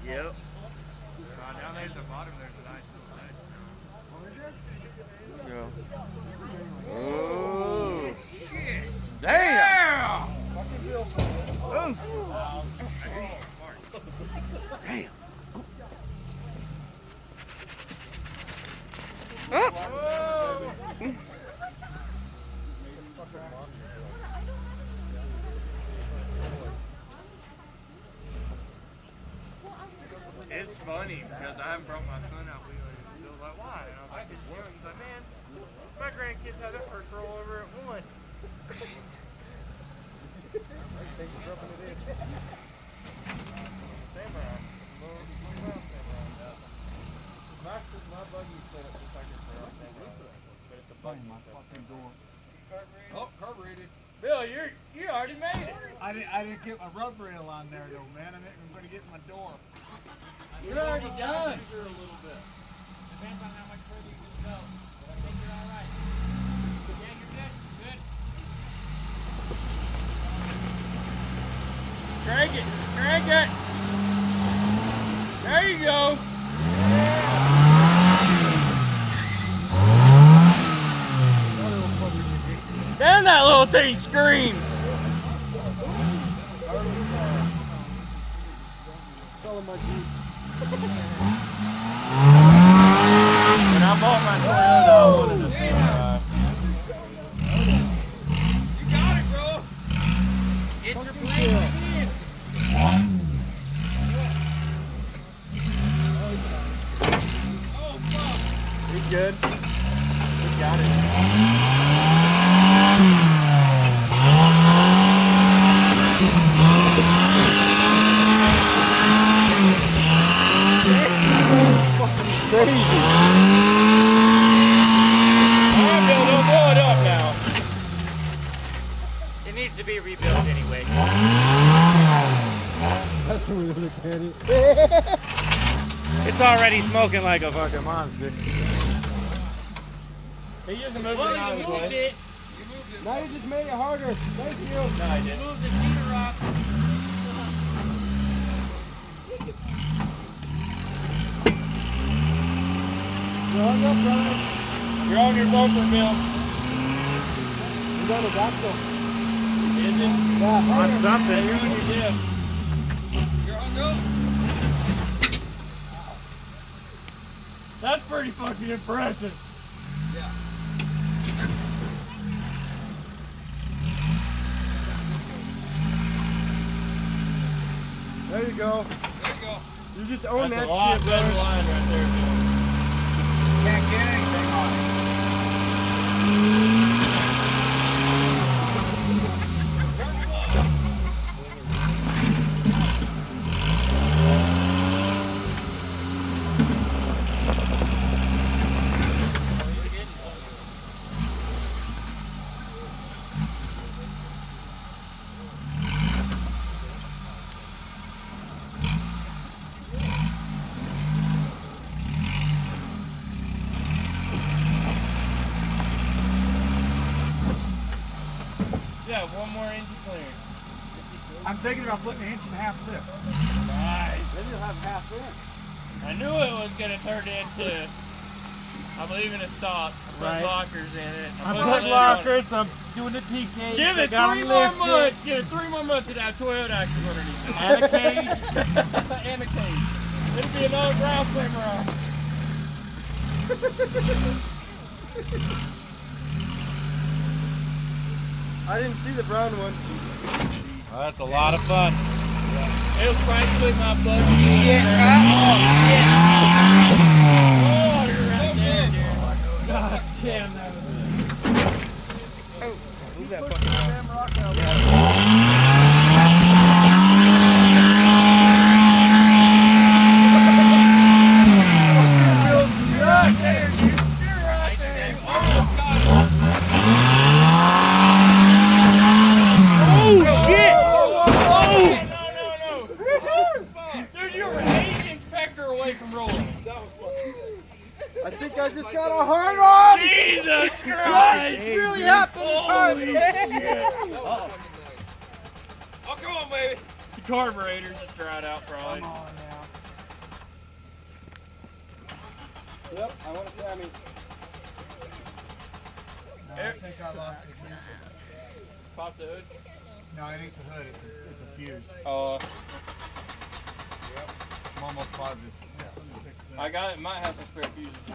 Yep. Down there at the bottom, there's a nice little ledge. There you go. Oh. Shit. Damn. Yeah. Oh. Damn. Oh. It's funny because I haven't brought my son out wheeling. He was like, why? And I was like, it's young. He's like, man, my grandkids had their first rollover at 1. Samurai. My buggy set up just like this for our Samurai. But it's a buggy set. Oh, carbureted. Bill, you already made it. I didn't get my rub rail on there though, man. I'm going to get my door. You're already done. A little bit. Depends on how much further you can go. But I think you're all right. Yeah, you're good. Good. Crank it. Crank it. There you go. Then that little thing screams. When I bought my Toyota, I wanted a Samurai. You got it, bro. Get your plane in. Oh, fuck. You good? We got it. Crazy. Alright, Bill, don't blow it up now. It needs to be rebuilt anyway. That's the way to look at it. It's already smoking like a fucking monster. He used to move it out of the way. Now you just made it harder. Thank you. No, I didn't. Move the cheater rock. You're hung up, brother. You're on your bumper, Bill. You're on the axle. Is it? Yeah. On something. You're on your dip. You're hung up. That's pretty fucking impressive. Yeah. There you go. There you go. You just own That's that a lot shit, better brother. line right there, Bill. Can't get anything on it. Yeah, one more inch of clearance. I'm thinking about putting an 1.5 lift. Nice. Then you'll have half in. I knew it was going to turn into, I'm leaving a stop. I put Right. lockers in it. I put put lids lockers. I'm doing the TK. Give it 3 more months. Give it 3 more months to that Toyota axle underneath it. And a cage. And a cage. It'll be another brown Samurai. I didn't see the brown one. Well, that's a lot of fun. It was spicy with my buggy. Shit. Oh, you're right there, dude. God damn, that was it. Oh, who's that fucking Damn rock out. You're right there, dude. You're right there. Almost got it. Oh, shit! No. Dude, you were an inspector away from rolling. That was fucking I think I just got a hard on. Jesus Guys, Christ! it's really happening. Holy shit. Oh, come on, baby. The carburetor just dried out, probably. Come on now. Yep, I want to say, I mean, No, I think I lost the ignition. Pop the hood. No, it ain't the hood. It's a fuse. Yep. I'm almost positive. Yeah, let me fix that. I got it. Might have some spare fuses.